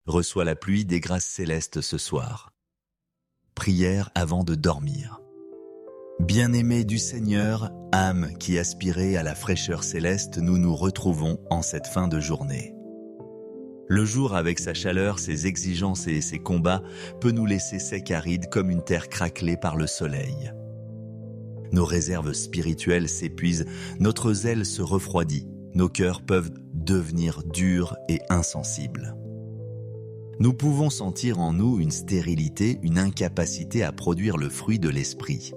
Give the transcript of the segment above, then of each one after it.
Reçois la pluie des grâces célestes ce soir. Prière avant de dormir. Bien-aimés du Seigneur, âme qui aspirait à la fraîcheur céleste, nous nous retrouvons en cette fin de journée. Le jour, avec sa chaleur, ses exigences et ses combats, peut nous laisser secs arides comme une terre craquelée par le soleil. Nos réserves spirituelles s'épuisent, notre zèle se refroidit, nos cœurs peuvent devenir durs et insensibles. Nous pouvons sentir en nous une stérilité, une incapacité à produire le fruit de l'esprit.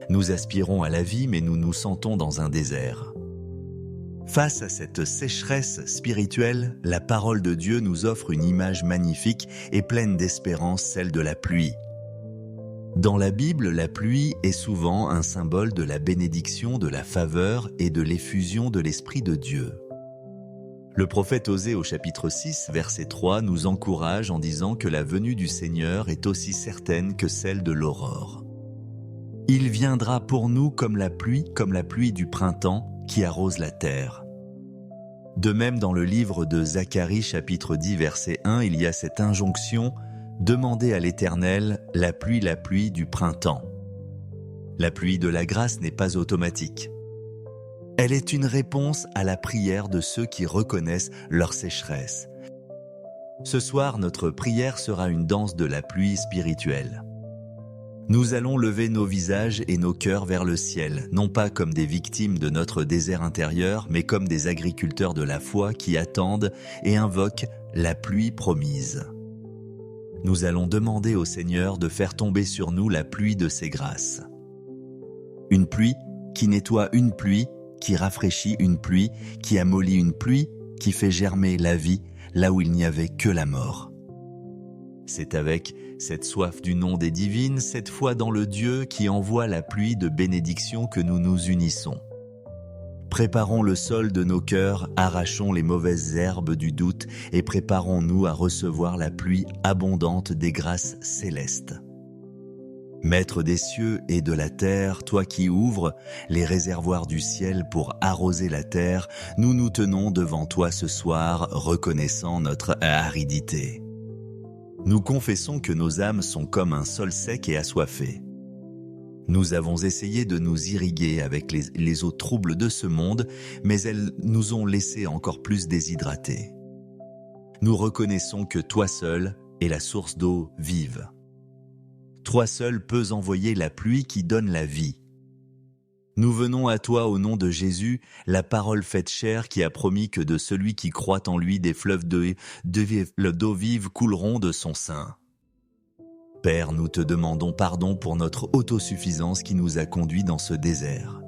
Nous aspirons à la vie, mais nous nous sentons dans un désert. Face à cette sécheresse spirituelle, la parole de Dieu nous offre une image magnifique et pleine d'espérance, celle de la pluie. Dans la Bible, la pluie est souvent un symbole de la bénédiction, de la faveur et de l'effusion de l'Esprit de Dieu. Le prophète Osée au chapitre 6, verset 3, nous encourage en disant que la venue du Seigneur est aussi certaine que celle de l'aurore. Il viendra pour nous comme la pluie du printemps qui arrose la terre. De même, dans le livre de Zacharie, chapitre 10, verset 1, il y a cette injonction « Demandez à l'Éternel la pluie du printemps ». La pluie de la grâce n'est pas automatique. Elle est une réponse à la prière de ceux qui reconnaissent leur sécheresse. Ce soir, notre prière sera une danse de la pluie spirituelle. Nous allons lever nos visages et nos cœurs vers le ciel, non pas comme des victimes de notre désert intérieur, mais comme des agriculteurs de la foi qui attendent et invoquent la pluie promise. Nous allons demander au Seigneur de faire tomber sur nous la pluie de ses grâces. Une pluie qui nettoie, une pluie qui rafraîchit, une pluie qui amollit, une pluie qui fait germer la vie là où il n'y avait que la mort. C'est avec cette soif du nom des divines, cette foi dans le Dieu qui envoie la pluie de bénédiction que nous nous unissons. Préparons le sol de nos cœurs, arrachons les mauvaises herbes du doute et préparons-nous à recevoir la pluie abondante des grâces célestes. Maître des cieux et de la terre, toi qui ouvres les réservoirs du ciel pour arroser la terre, nous nous tenons devant toi ce soir, reconnaissant notre aridité. Nous confessons que nos âmes sont comme un sol sec et assoiffé. Nous avons essayé de nous irriguer avec les eaux troubles de ce monde, mais elles nous ont laissés encore plus déshydratés. Nous reconnaissons que toi seul es la source d'eau vive. Toi seul peux envoyer la pluie qui donne la vie. Nous venons à toi au nom de Jésus, la parole faite chair qui a promis que de celui qui croit en lui des fleuves d'eau vive couleront de son sein. Père, nous te demandons pardon pour notre autosuffisance qui nous a conduits dans ce désert.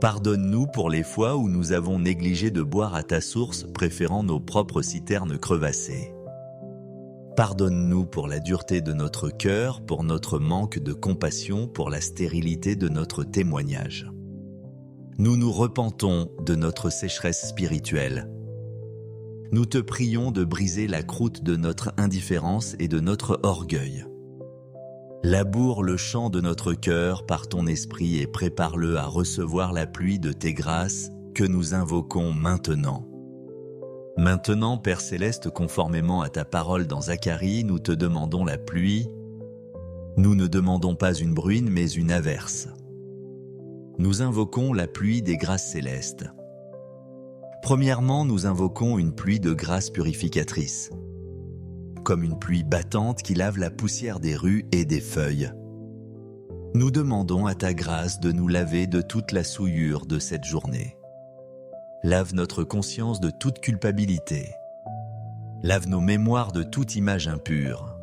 Pardonne-nous pour les fois où nous avons négligé de boire à ta source, préférant nos propres citernes crevassées. Pardonne-nous pour la dureté de notre cœur, pour notre manque de compassion, pour la stérilité de notre témoignage. Nous nous repentons de notre sécheresse spirituelle. Nous te prions de briser la croûte de notre indifférence et de notre orgueil. Laboure le champ de notre cœur par ton esprit et prépare-le à recevoir la pluie de tes grâces que nous invoquons maintenant. Maintenant, Père Céleste, conformément à ta parole dans Zacharie, nous te demandons la pluie. Nous ne demandons pas une bruine, mais une averse. Nous invoquons la pluie des grâces célestes. Premièrement, nous invoquons une pluie de grâce purificatrice, comme une pluie battante qui lave la poussière des rues et des feuilles. Nous demandons à ta grâce de nous laver de toute la souillure de cette journée. Lave notre conscience de toute culpabilité. Lave nos mémoires de toute image impure.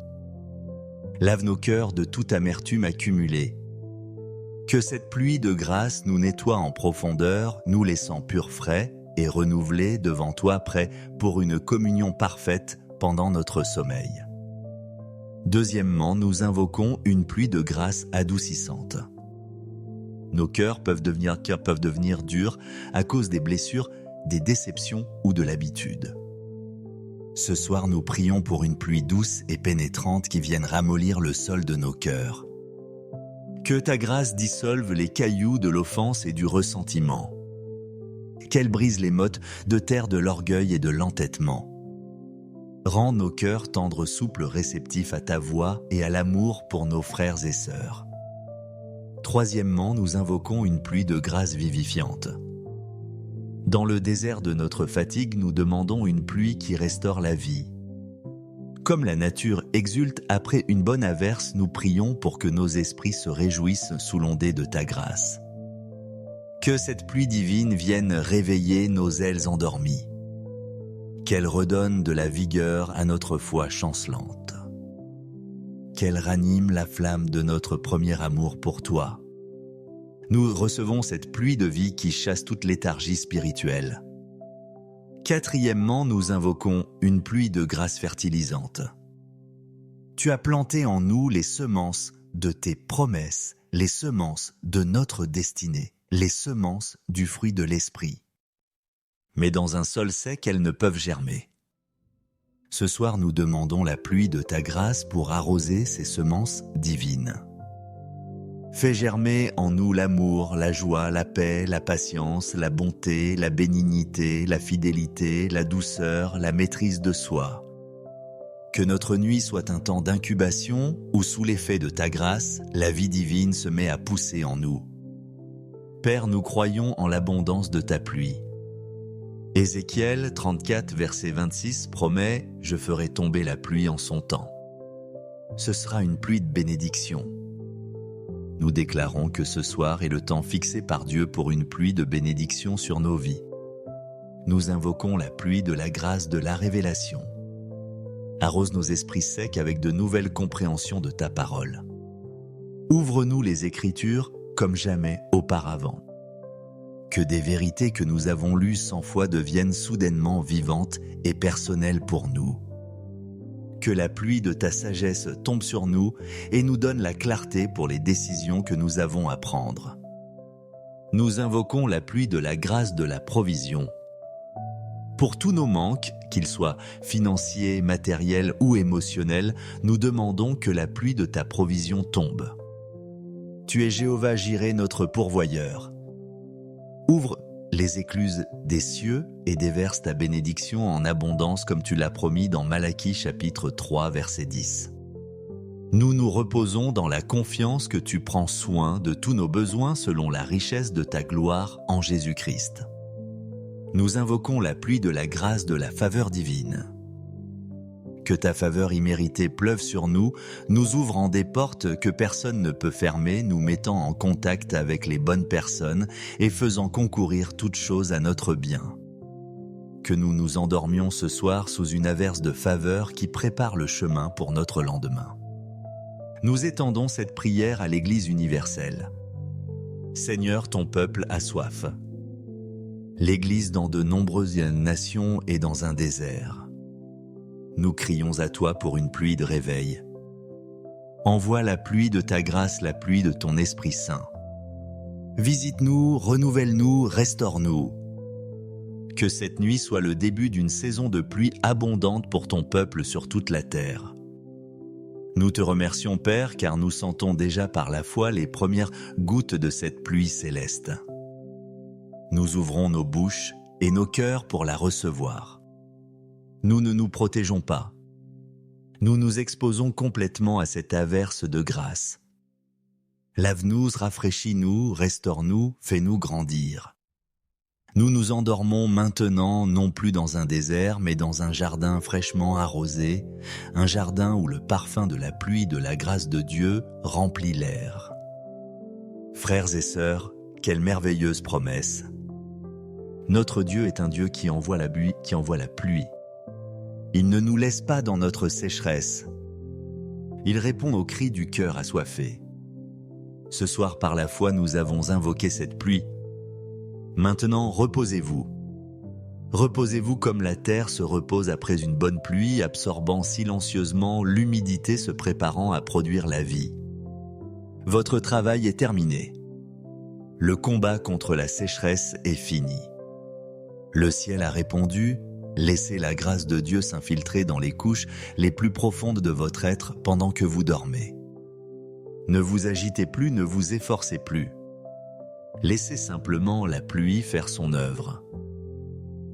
Lave nos cœurs de toute amertume accumulée. Que cette pluie de grâce nous nettoie en profondeur, nous laissant purs, frais et renouvelés devant toi, prêts pour une communion parfaite pendant notre sommeil. Deuxièmement, nous invoquons une pluie de grâce adoucissante. Nos cœurs peuvent devenir durs à cause des blessures, des déceptions ou de l'habitude. Ce soir, nous prions pour une pluie douce et pénétrante qui vienne ramollir le sol de nos cœurs. Que ta grâce dissolve les cailloux de l'offense et du ressentiment. Qu'elle brise les mottes de terre de l'orgueil et de l'entêtement. Rends nos cœurs tendres, souples, réceptifs à ta voix et à l'amour pour nos frères et sœurs. Troisièmement, nous invoquons une pluie de grâce vivifiante. Dans le désert de notre fatigue, nous demandons une pluie qui restaure la vie. Comme la nature exulte après une bonne averse, nous prions pour que nos esprits se réjouissent sous l'ondée de ta grâce. Que cette pluie divine vienne réveiller nos ailes endormies. Qu'elle redonne de la vigueur à notre foi chancelante. Qu'elle ranime la flamme de notre premier amour pour toi. Nous recevons cette pluie de vie qui chasse toute léthargie spirituelle. Quatrièmement, nous invoquons une pluie de grâce fertilisante. Tu as planté en nous les semences de tes promesses, les semences de notre destinée, les semences du fruit de l'esprit. Mais dans un sol sec, elles ne peuvent germer. Ce soir, nous demandons la pluie de ta grâce pour arroser ces semences divines. Fais germer en nous l'amour, la joie, la paix, la patience, la bonté, la bénignité, la fidélité, la douceur, la maîtrise de soi. Que notre nuit soit un temps d'incubation où, sous l'effet de ta grâce, la vie divine se met à pousser en nous. Père, nous croyons en l'abondance de ta pluie. Ézéchiel 34, verset 26 promet « Je ferai tomber la pluie en son temps ». Ce sera une pluie de bénédiction. Nous déclarons que ce soir est le temps fixé par Dieu pour une pluie de bénédiction sur nos vies. Nous invoquons la pluie de la grâce de la révélation. Arrose nos esprits secs avec de nouvelles compréhensions de ta parole. Ouvre-nous les Écritures comme jamais auparavant. Que des vérités que nous avons lues 100 fois deviennent soudainement vivantes et personnelles pour nous. Que la pluie de ta sagesse tombe sur nous et nous donne la clarté pour les décisions que nous avons à prendre. Nous invoquons la pluie de la grâce de la provision. Pour tous nos manques, qu'ils soient financiers, matériels ou émotionnels, nous demandons que la pluie de ta provision tombe. Tu es Jéhovah Jireh, notre pourvoyeur. Ouvre les écluses des cieux et déverse ta bénédiction en abondance comme tu l'as promis dans Malachie chapitre 3 verset 10. Nous nous reposons dans la confiance que tu prends soin de tous nos besoins selon la richesse de ta gloire en Jésus-Christ. Nous invoquons la pluie de la grâce de la faveur divine. Que ta faveur imméritée pleuve sur nous, nous ouvrant des portes que personne ne peut fermer, nous mettant en contact avec les bonnes personnes et faisant concourir toutes choses à notre bien. Que nous nous endormions ce soir sous une averse de faveur qui prépare le chemin pour notre lendemain. Nous étendons cette prière à l'Église universelle. Seigneur, ton peuple a soif. L'Église dans de nombreuses nations est dans un désert. Nous crions à toi pour une pluie de réveil. Envoie la pluie de ta grâce, la pluie de ton Esprit Saint. Visite-nous, renouvelle-nous, restaure-nous. Que cette nuit soit le début d'une saison de pluie abondante pour ton peuple sur toute la terre. Nous te remercions, Père, car nous sentons déjà par la foi les premières gouttes de cette pluie céleste. Nous ouvrons nos bouches et nos cœurs pour la recevoir. Nous ne nous protégeons pas. Nous nous exposons complètement à cette averse de grâce. Lave-nous, rafraîchis-nous, restaure-nous, fais-nous grandir. Nous nous endormons maintenant non plus dans un désert, mais dans un jardin fraîchement arrosé, un jardin où le parfum de la pluie de la grâce de Dieu remplit l'air. Frères et sœurs, quelle merveilleuse promesse! Notre Dieu est un Dieu qui envoie la pluie. Il ne nous laisse pas dans notre sécheresse. Il répond aux cris du cœur assoiffé. Ce soir, par la foi, nous avons invoqué cette pluie. Maintenant, reposez-vous. Reposez-vous comme la terre se repose après une bonne pluie, absorbant silencieusement l'humidité se préparant à produire la vie. Votre travail est terminé. Le combat contre la sécheresse est fini. Le ciel a répondu. Laissez la grâce de Dieu s'infiltrer dans les couches les plus profondes de votre être pendant que vous dormez. Ne vous agitez plus, ne vous efforcez plus. Laissez simplement la pluie faire son œuvre.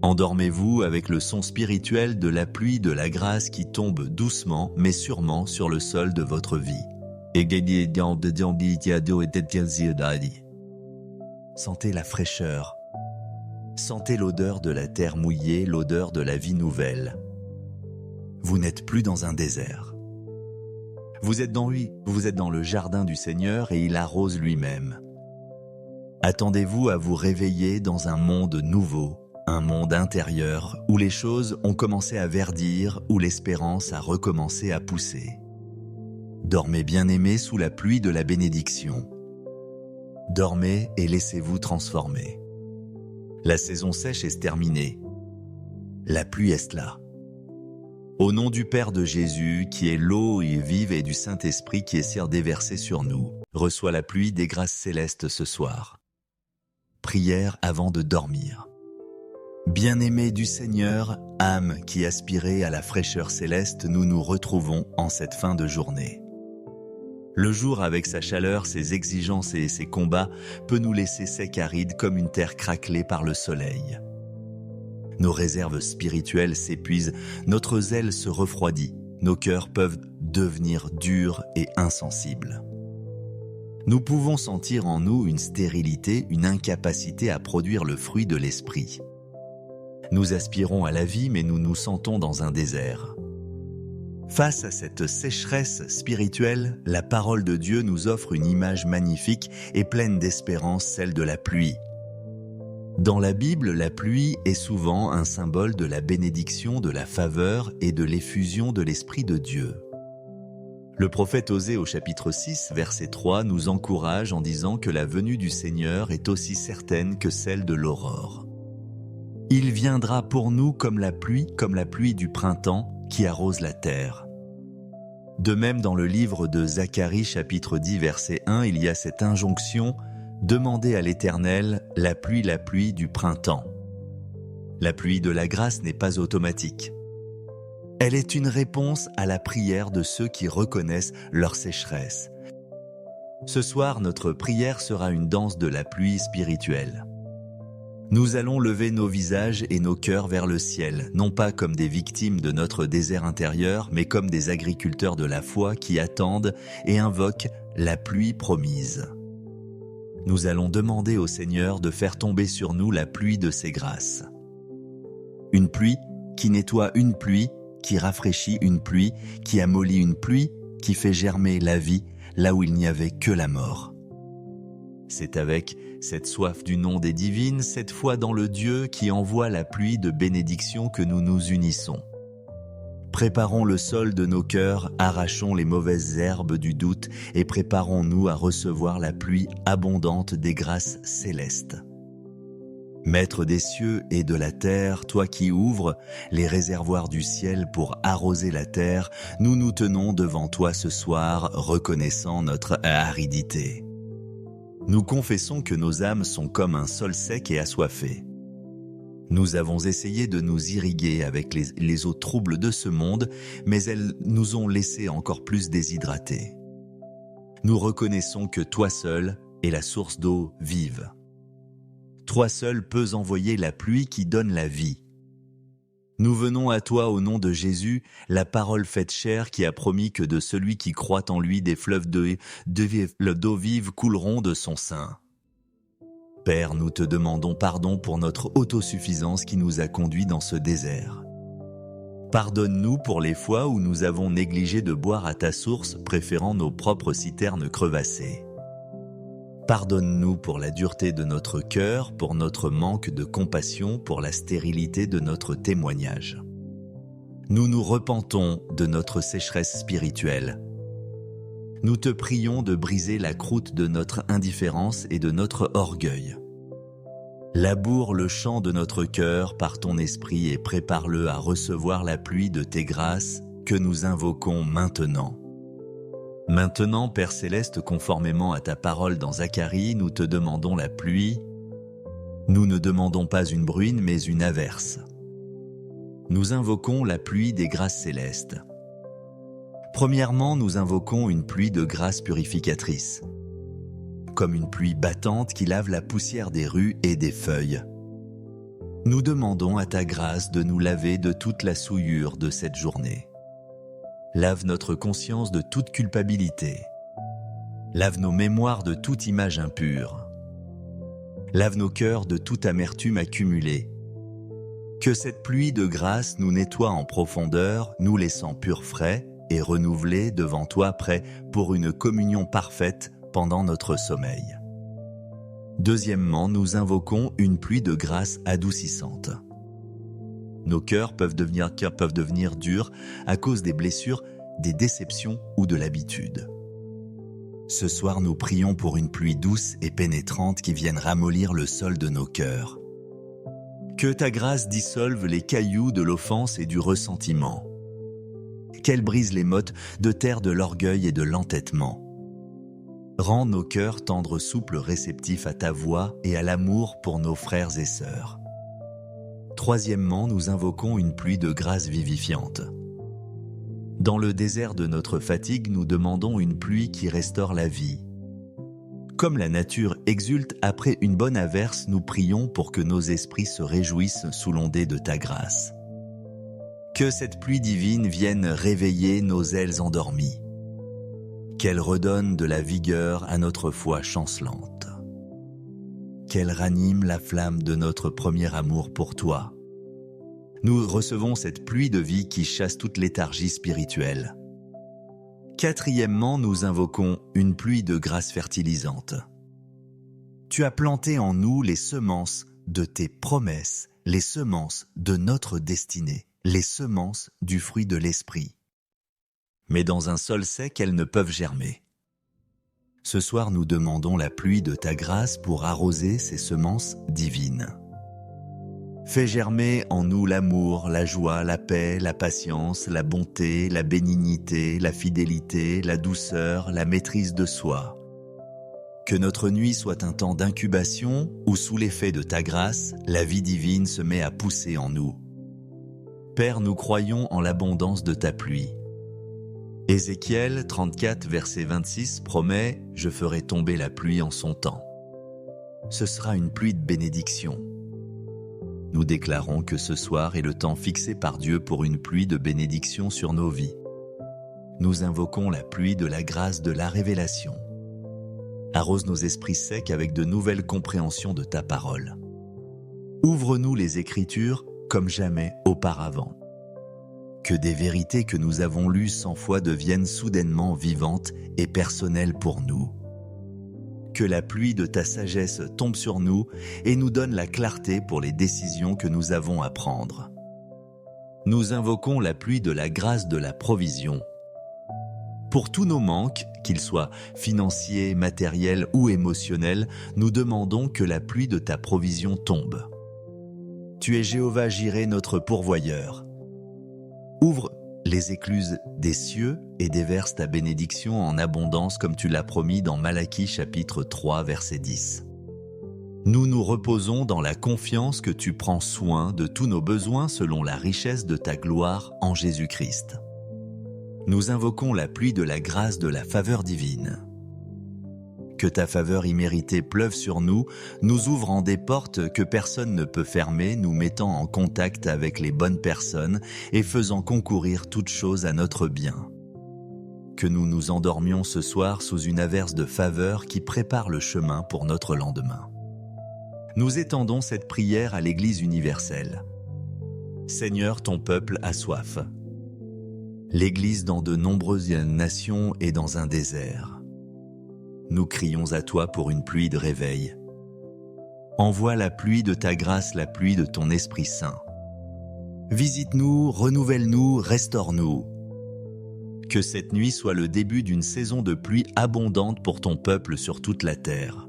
Endormez-vous avec le son spirituel de la pluie de la grâce qui tombe doucement mais sûrement sur le sol de votre vie. Sentez la fraîcheur. Sentez l'odeur de la terre mouillée, l'odeur de la vie nouvelle. Vous n'êtes plus dans un désert. Vous êtes dans le jardin du Seigneur et il arrose lui-même. Attendez-vous à vous réveiller dans un monde nouveau, un monde intérieur où les choses ont commencé à verdir, où l'espérance a recommencé à pousser. Dormez bien-aimés sous la pluie de la bénédiction. Dormez et laissez-vous transformer. La saison sèche est terminée. La pluie est là. Au nom du Père de Jésus, qui est l'eau vive et du Saint-Esprit qui est déversé sur nous, reçois la pluie des grâces célestes ce soir. Prière avant de dormir. Bien-aimés du Seigneur, âme qui aspirait à la fraîcheur céleste, nous nous retrouvons en cette fin de journée. Le jour avec sa chaleur, ses exigences et ses combats peut nous laisser secs arides comme une terre craquelée par le soleil. Nos réserves spirituelles s'épuisent, notre zèle se refroidit, nos cœurs peuvent devenir durs et insensibles. Nous pouvons sentir en nous une stérilité, une incapacité à produire le fruit de l'esprit. Nous aspirons à la vie, mais nous nous sentons dans un désert. Face à cette sécheresse spirituelle, la parole de Dieu nous offre une image magnifique et pleine d'espérance, celle de la pluie. Dans la Bible, la pluie est souvent un symbole de la bénédiction, de la faveur et de l'effusion de l'Esprit de Dieu. Le prophète Osée au chapitre 6, verset 3 nous encourage en disant que la venue du Seigneur est aussi certaine que celle de l'aurore. Il viendra pour nous comme la pluie du printemps qui arrose la terre. De même, dans le livre de Zacharie chapitre 10, verset 1, il y a cette injonction « Demandez à l'Éternel la pluie du printemps ». La pluie de la grâce n'est pas automatique. Elle est une réponse à la prière de ceux qui reconnaissent leur sécheresse. Ce soir, notre prière sera une danse de la pluie spirituelle. Nous allons lever nos visages et nos cœurs vers le ciel, non pas comme des victimes de notre désert intérieur, mais comme des agriculteurs de la foi qui attendent et invoquent la pluie promise. Nous allons demander au Seigneur de faire tomber sur nous la pluie de ses grâces. Une pluie qui nettoie, une pluie qui rafraîchit, une pluie qui amollit, une pluie qui fait germer la vie là où il n'y avait que la mort. C'est avec cette soif du nom des divines, cette foi dans le Dieu qui envoie la pluie de bénédiction que nous nous unissons. Préparons le sol de nos cœurs, arrachons les mauvaises herbes du doute et préparons-nous à recevoir la pluie abondante des grâces célestes. Maître des cieux et de la terre, toi qui ouvres les réservoirs du ciel pour arroser la terre, nous nous tenons devant toi ce soir, reconnaissant notre aridité. Nous confessons que nos âmes sont comme un sol sec et assoiffé. Nous avons essayé de nous irriguer avec les eaux troubles de ce monde, mais elles nous ont laissés encore plus déshydratés. Nous reconnaissons que toi seul es la source d'eau vive. Toi seul peux envoyer la pluie qui donne la vie. Nous venons à toi au nom de Jésus, la parole faite chair qui a promis que de celui qui croit en lui des fleuves d'eau vive couleront de son sein. Père, nous te demandons pardon pour notre autosuffisance qui nous a conduits dans ce désert. Pardonne-nous pour les fois où nous avons négligé de boire à ta source, préférant nos propres citernes crevassées. Pardonne-nous pour la dureté de notre cœur, pour notre manque de compassion, pour la stérilité de notre témoignage. Nous nous repentons de notre sécheresse spirituelle. Nous te prions de briser la croûte de notre indifférence et de notre orgueil. Laboure le champ de notre cœur par ton esprit et prépare-le à recevoir la pluie de tes grâces que nous invoquons maintenant. Maintenant, Père Céleste, conformément à ta parole dans Zacharie, nous te demandons la pluie. Nous ne demandons pas une bruine, mais une averse. Nous invoquons la pluie des grâces célestes. Premièrement, nous invoquons une pluie de grâce purificatrice, comme une pluie battante qui lave la poussière des rues et des feuilles. Nous demandons à ta grâce de nous laver de toute la souillure de cette journée. Lave notre conscience de toute culpabilité. Lave nos mémoires de toute image impure. Lave nos cœurs de toute amertume accumulée. Que cette pluie de grâce nous nettoie en profondeur, nous laissant purs frais et renouvelés devant toi, prêts pour une communion parfaite pendant notre sommeil. Deuxièmement, nous invoquons une pluie de grâce adoucissante. Nos cœurs peuvent devenir durs à cause des blessures, des déceptions ou de l'habitude. Ce soir, nous prions pour une pluie douce et pénétrante qui vienne ramollir le sol de nos cœurs. Que ta grâce dissolve les cailloux de l'offense et du ressentiment. Qu'elle brise les mottes de terre de l'orgueil et de l'entêtement. Rends nos cœurs tendres, souples, réceptifs à ta voix et à l'amour pour nos frères et sœurs. Troisièmement, nous invoquons une pluie de grâce vivifiante. Dans le désert de notre fatigue, nous demandons une pluie qui restaure la vie. Comme la nature exulte après une bonne averse, nous prions pour que nos esprits se réjouissent sous l'ondée de ta grâce. Que cette pluie divine vienne réveiller nos ailes endormies. Qu'elle redonne de la vigueur à notre foi chancelante. Qu'elle ranime la flamme de notre premier amour pour toi. Nous recevons cette pluie de vie qui chasse toute léthargie spirituelle. Quatrièmement, nous invoquons une pluie de grâce fertilisante. Tu as planté en nous les semences de tes promesses, les semences de notre destinée, les semences du fruit de l'esprit. Mais dans un sol sec, elles ne peuvent germer. Ce soir, nous demandons la pluie de ta grâce pour arroser ces semences divines. Fais germer en nous l'amour, la joie, la paix, la patience, la bonté, la bénignité, la fidélité, la douceur, la maîtrise de soi. Que notre nuit soit un temps d'incubation où, sous l'effet de ta grâce, la vie divine se met à pousser en nous. Père, nous croyons en l'abondance de ta pluie. Ézéchiel 34, verset 26 promet « Je ferai tomber la pluie en son temps ». Ce sera une pluie de bénédiction. Nous déclarons que ce soir est le temps fixé par Dieu pour une pluie de bénédiction sur nos vies. Nous invoquons la pluie de la grâce de la révélation. Arrose nos esprits secs avec de nouvelles compréhensions de ta parole. Ouvre-nous les Écritures comme jamais auparavant. Que des vérités que nous avons lues 100 fois deviennent soudainement vivantes et personnelles pour nous. Que la pluie de ta sagesse tombe sur nous et nous donne la clarté pour les décisions que nous avons à prendre. Nous invoquons la pluie de la grâce de la provision. Pour tous nos manques, qu'ils soient financiers, matériels ou émotionnels, nous demandons que la pluie de ta provision tombe. Tu es Jéhovah Jireh, notre pourvoyeur. Ouvre les écluses des cieux et déverse ta bénédiction en abondance comme tu l'as promis dans Malachie chapitre 3 verset 10. Nous nous reposons dans la confiance que tu prends soin de tous nos besoins selon la richesse de ta gloire en Jésus-Christ. Nous invoquons la pluie de la grâce de la faveur divine. Que ta faveur imméritée pleuve sur nous, nous ouvrant des portes que personne ne peut fermer, nous mettant en contact avec les bonnes personnes et faisant concourir toutes choses à notre bien. Que nous nous endormions ce soir sous une averse de faveur qui prépare le chemin pour notre lendemain. Nous étendons cette prière à l'Église universelle. Seigneur, ton peuple a soif. L'Église dans de nombreuses nations est dans un désert. Nous crions à toi pour une pluie de réveil. Envoie la pluie de ta grâce, la pluie de ton Esprit Saint. Visite-nous, renouvelle-nous, restaure-nous. Que cette nuit soit le début d'une saison de pluie abondante pour ton peuple sur toute la terre.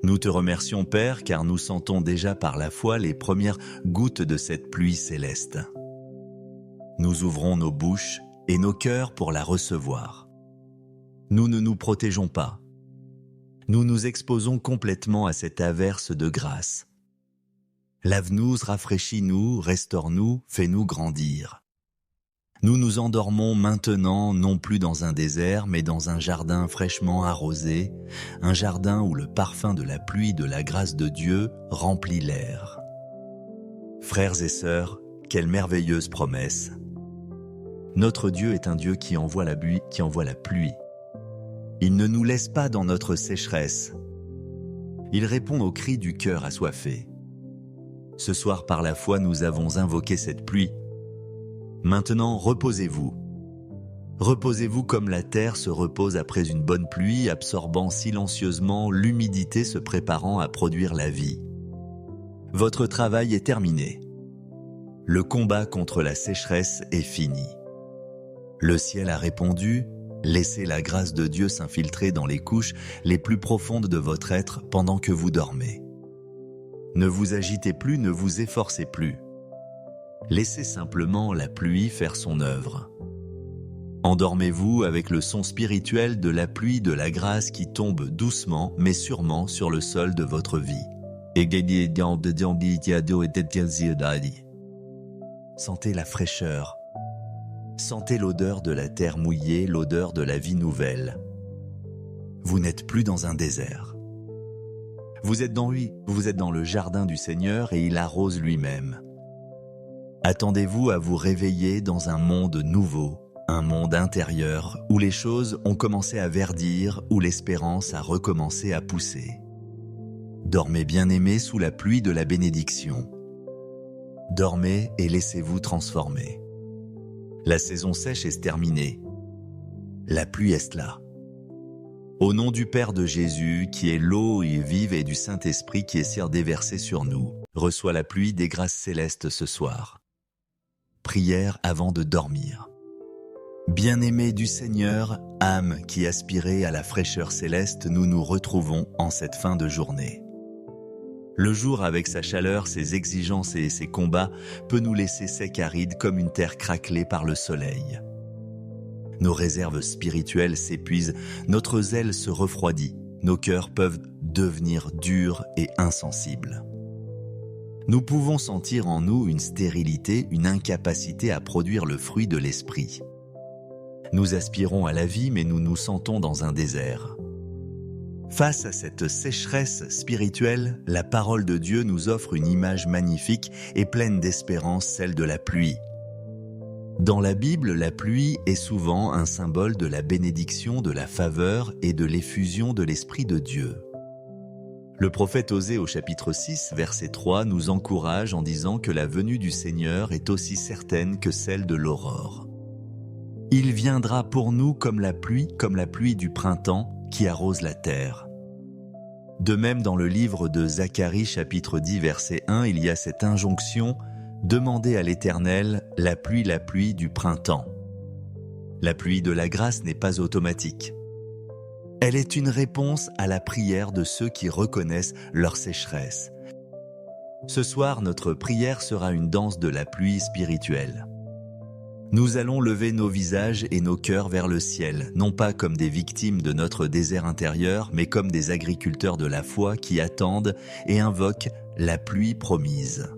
Nous te remercions, Père, car nous sentons déjà par la foi les premières gouttes de cette pluie céleste. Nous ouvrons nos bouches et nos cœurs pour la recevoir. Nous ne nous protégeons pas. Nous nous exposons complètement à cette averse de grâce. Lave-nous, rafraîchis-nous, restaure-nous, fais-nous grandir. Nous nous endormons maintenant non plus dans un désert, mais dans un jardin fraîchement arrosé, un jardin où le parfum de la pluie de la grâce de Dieu remplit l'air. Frères et sœurs, quelle merveilleuse promesse! Notre Dieu est un Dieu qui envoie la pluie. Il ne nous laisse pas dans notre sécheresse. Il répond aux cris du cœur assoiffé. Ce soir, par la foi, nous avons invoqué cette pluie. Maintenant, reposez-vous. Reposez-vous comme la terre se repose après une bonne pluie, absorbant silencieusement l'humidité se préparant à produire la vie. Votre travail est terminé. Le combat contre la sécheresse est fini. Le ciel a répondu, laissez la grâce de Dieu s'infiltrer dans les couches les plus profondes de votre être pendant que vous dormez. Ne vous agitez plus, ne vous efforcez plus. Laissez simplement la pluie faire son œuvre. Endormez-vous avec le son spirituel de la pluie de la grâce qui tombe doucement mais sûrement sur le sol de votre vie. Sentez la fraîcheur. Sentez l'odeur de la terre mouillée, l'odeur de la vie nouvelle. Vous n'êtes plus dans un désert. Vous êtes dans le jardin du Seigneur et il arrose lui-même. Attendez-vous à vous réveiller dans un monde nouveau, un monde intérieur où les choses ont commencé à verdir, où l'espérance a recommencé à pousser. Dormez bien-aimés sous la pluie de la bénédiction. Dormez et laissez-vous transformer. La saison sèche est terminée. La pluie est là. Au nom du Père de Jésus, qui est l'eau vive et du Saint-Esprit qui est déversé sur nous, reçois la pluie des grâces célestes ce soir. Prière avant de dormir. Bien-aimés du Seigneur, âme qui aspirait à la fraîcheur céleste, nous nous retrouvons en cette fin de journée. Le jour avec sa chaleur, ses exigences et ses combats peut nous laisser secs arides comme une terre craquelée par le soleil. Nos réserves spirituelles s'épuisent, notre zèle se refroidit, nos cœurs peuvent devenir durs et insensibles. Nous pouvons sentir en nous une stérilité, une incapacité à produire le fruit de l'esprit. Nous aspirons à la vie, mais nous nous sentons dans un désert. Face à cette sécheresse spirituelle, la parole de Dieu nous offre une image magnifique et pleine d'espérance, celle de la pluie. Dans la Bible, la pluie est souvent un symbole de la bénédiction, de la faveur et de l'effusion de l'Esprit de Dieu. Le prophète Osée au chapitre 6, verset 3 nous encourage en disant que la venue du Seigneur est aussi certaine que celle de l'aurore. Il viendra pour nous comme la pluie du printemps qui arrose la terre. De même, dans le livre de Zacharie, chapitre 10, verset 1, il y a cette injonction « Demandez à l'Éternel la pluie du printemps ». La pluie de la grâce n'est pas automatique. Elle est une réponse à la prière de ceux qui reconnaissent leur sécheresse. Ce soir, notre prière sera une danse de la pluie spirituelle. Nous allons lever nos visages et nos cœurs vers le ciel, non pas comme des victimes de notre désert intérieur, mais comme des agriculteurs de la foi qui attendent et invoquent la pluie promise.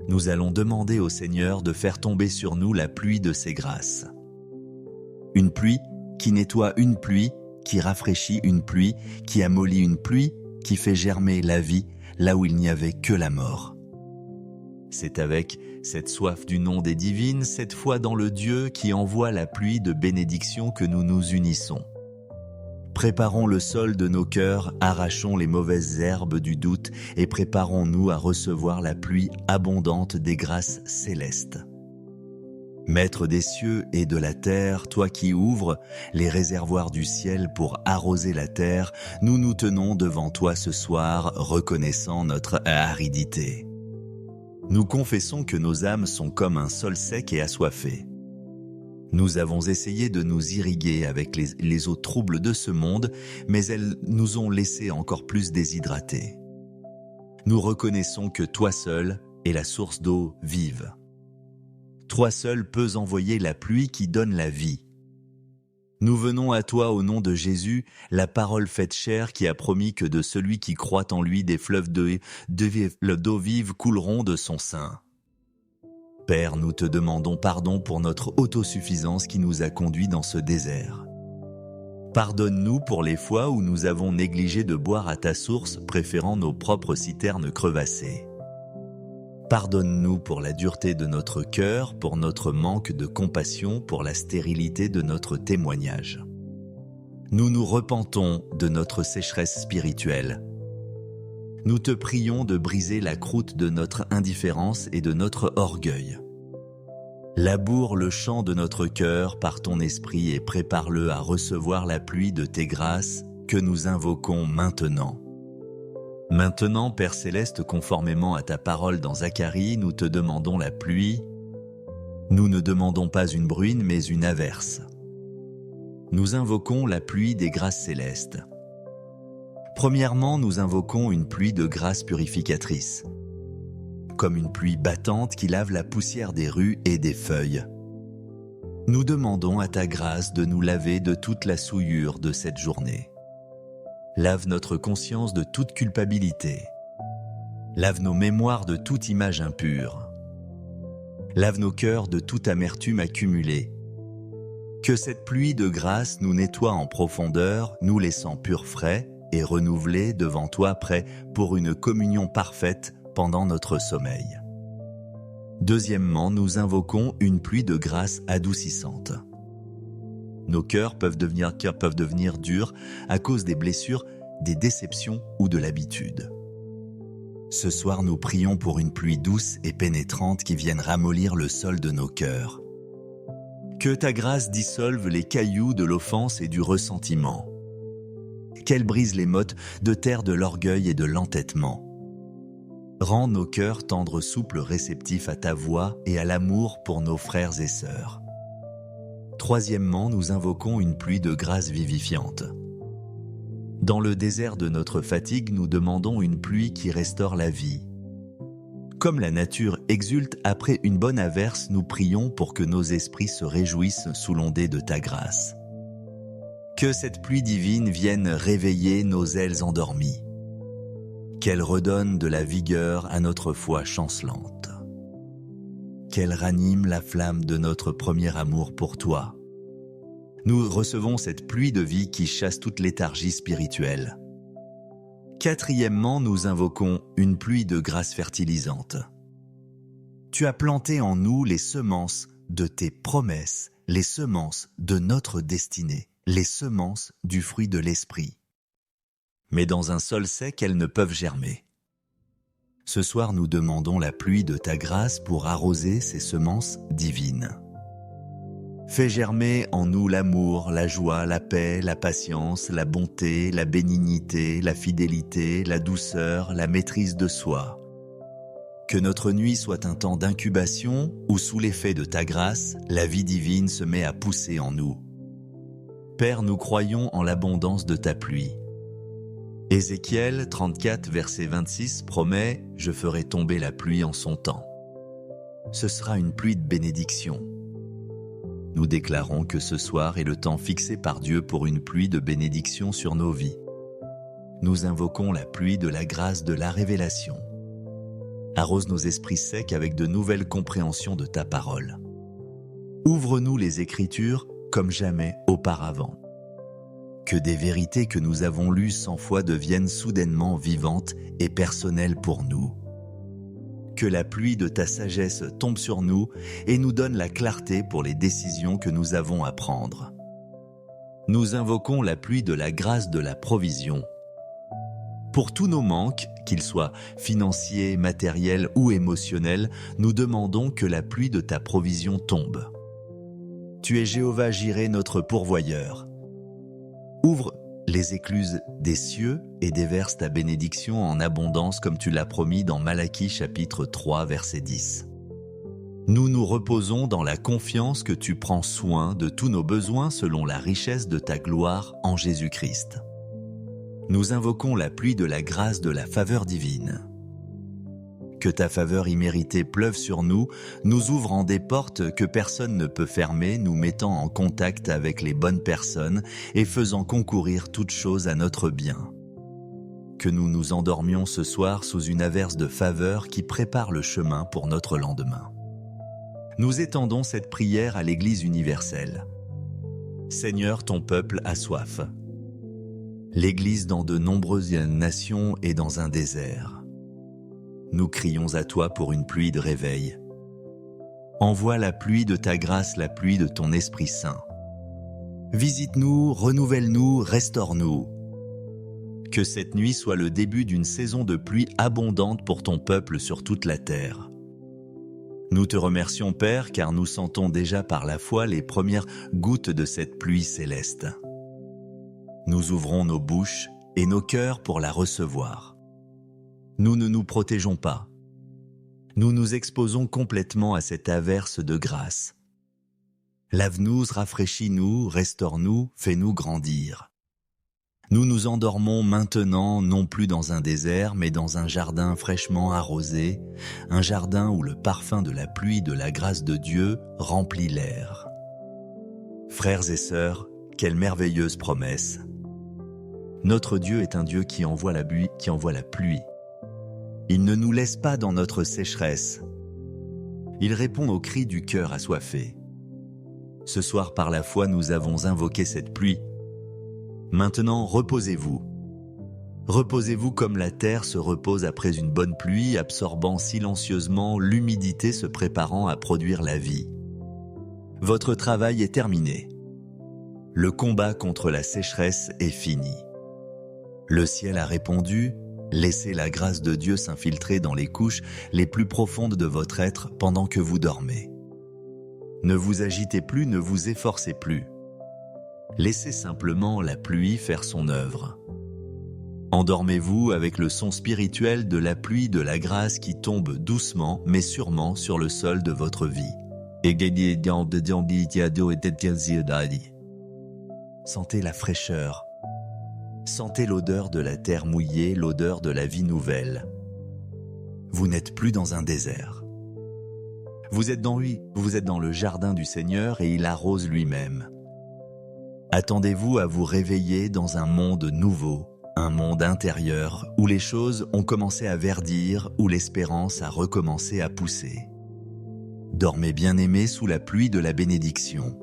Nous allons demander au Seigneur de faire tomber sur nous la pluie de ses grâces. Une pluie qui nettoie, une pluie qui rafraîchit, une pluie qui amollit, une pluie qui fait germer la vie là où il n'y avait que la mort. C'est avec cette soif du nom des divines, cette foi dans le Dieu qui envoie la pluie de bénédiction que nous nous unissons. Préparons le sol de nos cœurs, arrachons les mauvaises herbes du doute et préparons-nous à recevoir la pluie abondante des grâces célestes. Maître des cieux et de la terre, toi qui ouvres les réservoirs du ciel pour arroser la terre, nous nous tenons devant toi ce soir, reconnaissant notre aridité. Nous confessons que nos âmes sont comme un sol sec et assoiffé. Nous avons essayé de nous irriguer avec les eaux troubles de ce monde, mais elles nous ont laissés encore plus déshydratés. Nous reconnaissons que toi seul es la source d'eau vive. Toi seul peux envoyer la pluie qui donne la vie. Nous venons à toi au nom de Jésus, la parole faite chair qui a promis que de celui qui croit en lui des fleuves d'eau vive couleront de son sein. Père, nous te demandons pardon pour notre autosuffisance qui nous a conduits dans ce désert. Pardonne-nous pour les fois où nous avons négligé de boire à ta source, préférant nos propres citernes crevassées. Pardonne-nous pour la dureté de notre cœur, pour notre manque de compassion, pour la stérilité de notre témoignage. Nous nous repentons de notre sécheresse spirituelle. Nous te prions de briser la croûte de notre indifférence et de notre orgueil. Laboure le champ de notre cœur par ton esprit et prépare-le à recevoir la pluie de tes grâces que nous invoquons maintenant. Maintenant, Père Céleste, conformément à ta parole dans Zacharie, nous te demandons la pluie. Nous ne demandons pas une bruine, mais une averse. Nous invoquons la pluie des grâces célestes. Premièrement, nous invoquons une pluie de grâce purificatrice, comme une pluie battante qui lave la poussière des rues et des feuilles. Nous demandons à ta grâce de nous laver de toute la souillure de cette journée. Lave notre conscience de toute culpabilité. Lave nos mémoires de toute image impure. Lave nos cœurs de toute amertume accumulée. Que cette pluie de grâce nous nettoie en profondeur, nous laissant purs, frais et renouvelés devant toi, prêts pour une communion parfaite pendant notre sommeil. Deuxièmement, nous invoquons une pluie de grâce adoucissante. Nos cœurs peuvent devenir durs à cause des blessures, des déceptions ou de l'habitude. Ce soir, nous prions pour une pluie douce et pénétrante qui vienne ramollir le sol de nos cœurs. Que ta grâce dissolve les cailloux de l'offense et du ressentiment. Qu'elle brise les mottes de terre de l'orgueil et de l'entêtement. Rends nos cœurs tendres, souples, réceptifs à ta voix et à l'amour pour nos frères et sœurs. Troisièmement, nous invoquons une pluie de grâce vivifiante. Dans le désert de notre fatigue, nous demandons une pluie qui restaure la vie. Comme la nature exulte après une bonne averse, nous prions pour que nos esprits se réjouissent sous l'ondée de ta grâce. Que cette pluie divine vienne réveiller nos ailes endormies. Qu'elle redonne de la vigueur à notre foi chancelante. Qu'elle ranime la flamme de notre premier amour pour toi. Nous recevons cette pluie de vie qui chasse toute léthargie spirituelle. Quatrièmement, nous invoquons une pluie de grâce fertilisante. Tu as planté en nous les semences de tes promesses, les semences de notre destinée, les semences du fruit de l'esprit. Mais dans un sol sec, elles ne peuvent germer. Ce soir, nous demandons la pluie de ta grâce pour arroser ces semences divines. Fais germer en nous l'amour, la joie, la paix, la patience, la bonté, la bénignité, la fidélité, la douceur, la maîtrise de soi. Que notre nuit soit un temps d'incubation où, sous l'effet de ta grâce, la vie divine se met à pousser en nous. Père, nous croyons en l'abondance de ta pluie. Ézéchiel 34, verset 26 promet « Je ferai tomber la pluie en son temps ». Ce sera une pluie de bénédiction. Nous déclarons que ce soir est le temps fixé par Dieu pour une pluie de bénédiction sur nos vies. Nous invoquons la pluie de la grâce de la révélation. Arrose nos esprits secs avec de nouvelles compréhensions de ta parole. Ouvre-nous les Écritures comme jamais auparavant. Que des vérités que nous avons lues 100 fois deviennent soudainement vivantes et personnelles pour nous. Que la pluie de ta sagesse tombe sur nous et nous donne la clarté pour les décisions que nous avons à prendre. Nous invoquons la pluie de la grâce de la provision. Pour tous nos manques, qu'ils soient financiers, matériels ou émotionnels, nous demandons que la pluie de ta provision tombe. Tu es Jéhovah Jireh, notre pourvoyeur. Ouvre les écluses des cieux et déverse ta bénédiction en abondance comme tu l'as promis dans Malachie chapitre 3 verset 10. Nous nous reposons dans la confiance que tu prends soin de tous nos besoins selon la richesse de ta gloire en Jésus-Christ. Nous invoquons la pluie de la grâce de la faveur divine. Que ta faveur imméritée pleuve sur nous, nous ouvrant des portes que personne ne peut fermer, nous mettant en contact avec les bonnes personnes et faisant concourir toutes choses à notre bien. Que nous nous endormions ce soir sous une averse de faveur qui prépare le chemin pour notre lendemain. Nous étendons cette prière à l'Église universelle. Seigneur, ton peuple a soif. L'Église dans de nombreuses nations est dans un désert. nous crions à toi pour une pluie de réveil. Envoie la pluie de ta grâce, la pluie de ton Esprit Saint. Visite-nous, renouvelle-nous, restaure-nous. Que cette nuit soit le début d'une saison de pluie abondante pour ton peuple sur toute la terre. Nous te remercions, Père, car nous sentons déjà par la foi les premières gouttes de cette pluie céleste. Nous ouvrons nos bouches et nos cœurs pour la recevoir. Nous ne nous protégeons pas. Nous nous exposons complètement à cette averse de grâce. Lave-nous, rafraîchis-nous, restaure-nous, fais-nous grandir. Nous nous endormons maintenant non plus dans un désert, mais dans un jardin fraîchement arrosé, un jardin où le parfum de la pluie de la grâce de Dieu remplit l'air. Frères et sœurs, quelle merveilleuse promesse! Notre Dieu est un Dieu qui envoie la pluie. Il ne nous laisse pas dans notre sécheresse. Il répond aux cris du cœur assoiffé. Ce soir, par la foi, nous avons invoqué cette pluie. Maintenant, reposez-vous. Reposez-vous comme la terre se repose après une bonne pluie, absorbant silencieusement l'humidité se préparant à produire la vie. Votre travail est terminé. Le combat contre la sécheresse est fini. Le ciel a répondu, laissez la grâce de Dieu s'infiltrer dans les couches les plus profondes de votre être pendant que vous dormez. Ne vous agitez plus, ne vous efforcez plus. Laissez simplement la pluie faire son œuvre. Endormez-vous avec le son spirituel de la pluie de la grâce qui tombe doucement mais sûrement sur le sol de votre vie. Sentez la fraîcheur. Sentez l'odeur de la terre mouillée, l'odeur de la vie nouvelle. Vous n'êtes plus dans un désert. Vous êtes dans le jardin du Seigneur et il arrose lui-même. Attendez-vous à vous réveiller dans un monde nouveau, un monde intérieur où les choses ont commencé à verdir, où l'espérance a recommencé à pousser. Dormez bien-aimés sous la pluie de la bénédiction.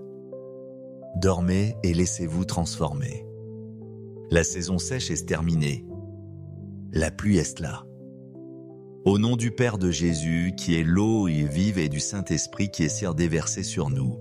Dormez et laissez-vous transformer. La saison sèche est terminée. La pluie est là. Au nom du Père de Jésus, qui est l'eau vive et du Saint-Esprit qui est déversé sur nous.